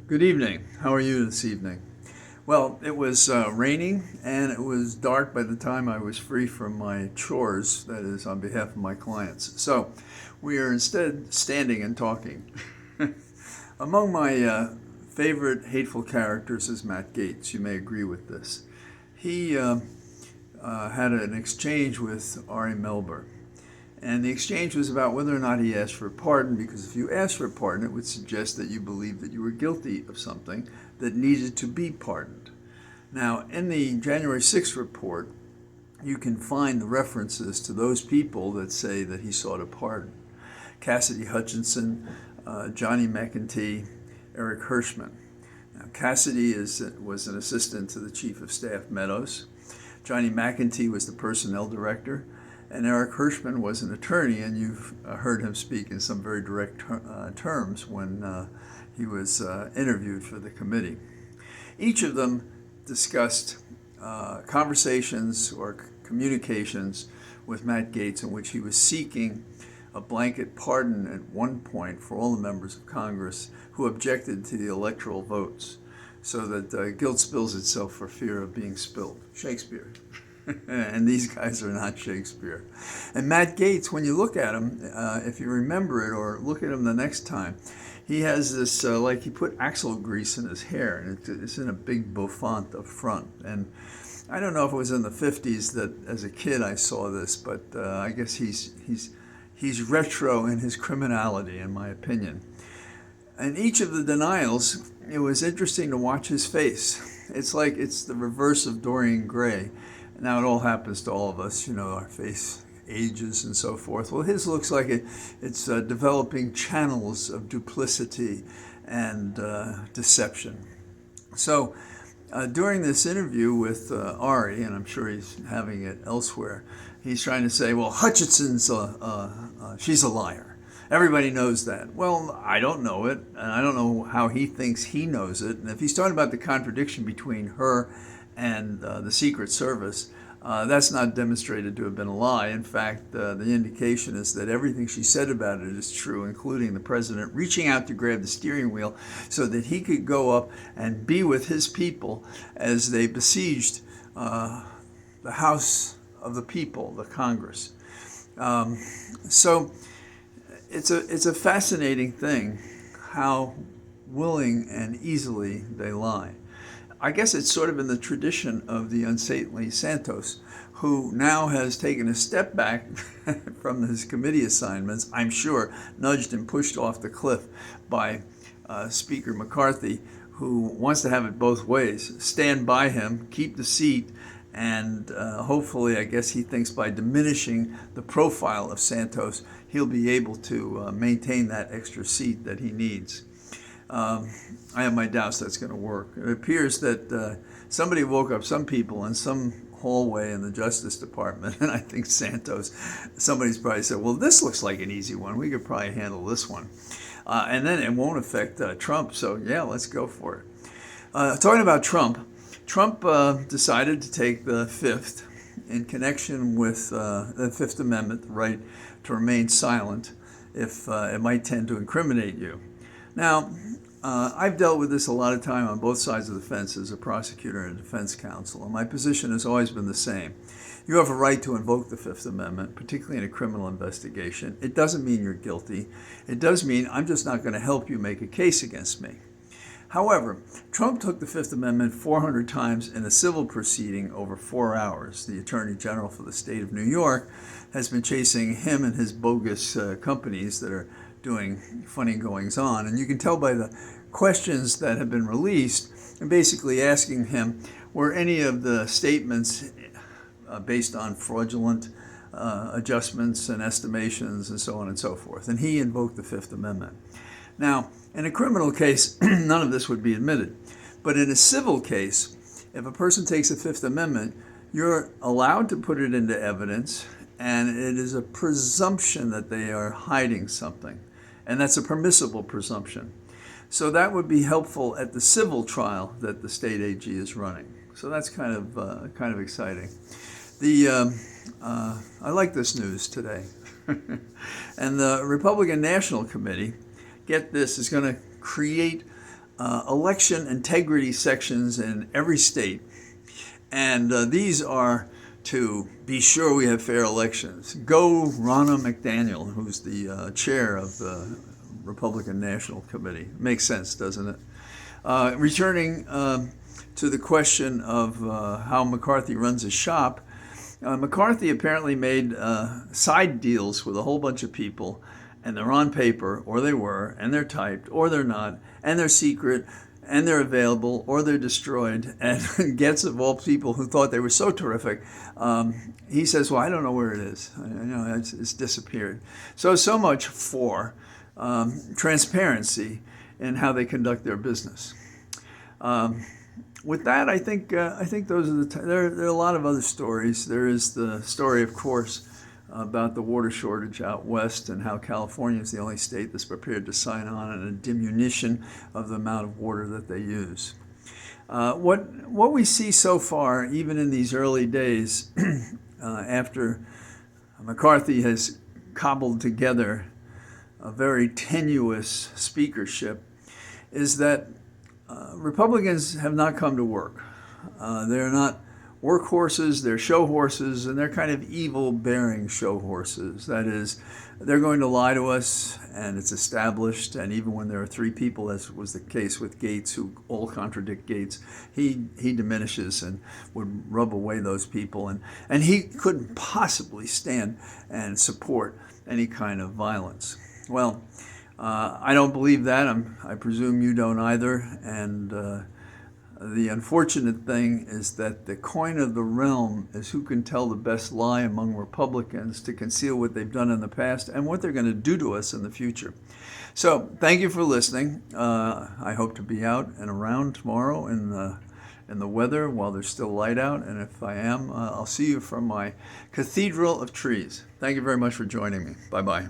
Good evening. How are you this evening? Well, it was raining and it was dark by the time I was free from my chores, that is, on behalf of my clients. So we are instead standing and talking. Among my favorite hateful characters is Matt Gaetz. You may agree with this. He had an exchange with Ari Melber. And the exchange was about whether or not he asked for a pardon, because if you asked for a pardon, it would suggest that you believed that you were guilty of something that needed to be pardoned. Now, in the January 6th report, you can find the references to those people that say that he sought a pardon. Cassidy Hutchinson, Johnny McEntee, Eric Hirschman. Now, Cassidy was an assistant to the Chief of Staff Meadows. Johnny McEntee was the personnel director. And Eric Hirschman was an attorney, and you've heard him speak in some very direct terms when he was interviewed for the committee. Each of them discussed conversations or communications with Matt Gaetz in which he was seeking a blanket pardon at one point for all the members of Congress who objected to the electoral votes, so that guilt spills itself for fear of being spilled. Shakespeare. And these guys are not Shakespeare. And Matt Gaetz, when you look at him, if you remember it or look at him the next time, he has this, like he put axle grease in his hair, and it's in a big bouffant up front. And I don't know if it was in the 50s that as a kid I saw this, but I guess he's retro in his criminality, in my opinion. And each of the denials, it was interesting to watch his face. It's like it's the reverse of Dorian Gray. Now, it all happens to all of us, our face ages and so forth. Well, his looks like it's developing channels of duplicity and deception. So during this interview with Ari, and I'm sure he's having it elsewhere, he's trying to say, well, Hutchinson's, she's a liar. Everybody knows that. Well, I don't know it, and I don't know how he thinks he knows it. And if he's talking about the contradiction between her and the Secret Service, that's not demonstrated to have been a lie. In fact, the indication is that everything she said about it is true, including the president reaching out to grab the steering wheel so that he could go up and be with his people as they besieged the House of the People, the Congress. So it's a fascinating thing how willing and easily they lie. I guess it's sort of in the tradition of the unsaintly Santos, who now has taken a step back from his committee assignments, I'm sure, nudged and pushed off the cliff by Speaker McCarthy, who wants to have it both ways. Stand by him, keep the seat, and hopefully, I guess he thinks by diminishing the profile of Santos, he'll be able to maintain that extra seat that he needs. I have my doubts that's going to work. It appears that somebody woke up some people in some hallway in the Justice Department, and I think Santos, somebody's probably said, well, this looks like an easy one. We could probably handle this one. And then it won't affect Trump, so yeah, let's go for it. Talking about Trump decided to take the Fifth in connection with the Fifth Amendment, the right to remain silent if it might tend to incriminate you. Now, I've dealt with this a lot of time on both sides of the fence as a prosecutor and a defense counsel, and my position has always been the same. You have a right to invoke the Fifth Amendment, particularly in a criminal investigation. It doesn't mean you're guilty. It does mean I'm just not going to help you make a case against me. However, Trump took the Fifth Amendment 400 times in a civil proceeding over 4 hours. The Attorney General for the state of New York has been chasing him and his bogus companies that are doing funny goings on. And you can tell by the questions that have been released and basically asking him, were any of the statements based on fraudulent adjustments and estimations and so on and so forth. And he invoked the Fifth Amendment. Now, in a criminal case, none of this would be admitted. But in a civil case, if a person takes the Fifth Amendment, you're allowed to put it into evidence, and it is a presumption that they are hiding something. And that's a permissible presumption. So that would be helpful at the civil trial that the state AG is running. So that's kind of exciting. I like this news today. And the Republican National Committee, get this, is going to create election integrity sections in every state. And these are to be sure we have fair elections. Go Ronna McDaniel, who's the chair of the Republican National Committee. Makes sense, doesn't it? Returning to the question of how McCarthy runs his shop, McCarthy apparently made side deals with a whole bunch of people, and they're on paper, or they were, and they're typed, or they're not, and they're secret, and they're available, or they're destroyed. And Getz, of all people who thought they were so terrific, he says, well, I don't know where it is. It's disappeared. So much for transparency in how they conduct their business. With that, I think those are there are a lot of other stories. There is the story, of course, about the water shortage out west and how California is the only state that's prepared to sign on a diminution of the amount of water that they use. What we see so far, even in these early days, after McCarthy has cobbled together a very tenuous speakership, is that Republicans have not come to work. They're not workhorses, they're show horses, and they're kind of evil-bearing show horses. That is, they're going to lie to us, and it's established, and even when there are three people, as was the case with Gates, who all contradict Gates, he diminishes and would rub away those people, and he couldn't possibly stand and support any kind of violence. Well, I don't believe that. I presume you don't either, and the unfortunate thing is that the coin of the realm is who can tell the best lie among Republicans to conceal what they've done in the past and what they're going to do to us in the future. So thank you for listening. I hope to be out and around tomorrow in the weather while there's still light out, and if I am, I'll see you from my Cathedral of Trees. Thank you very much for joining me. Bye-bye.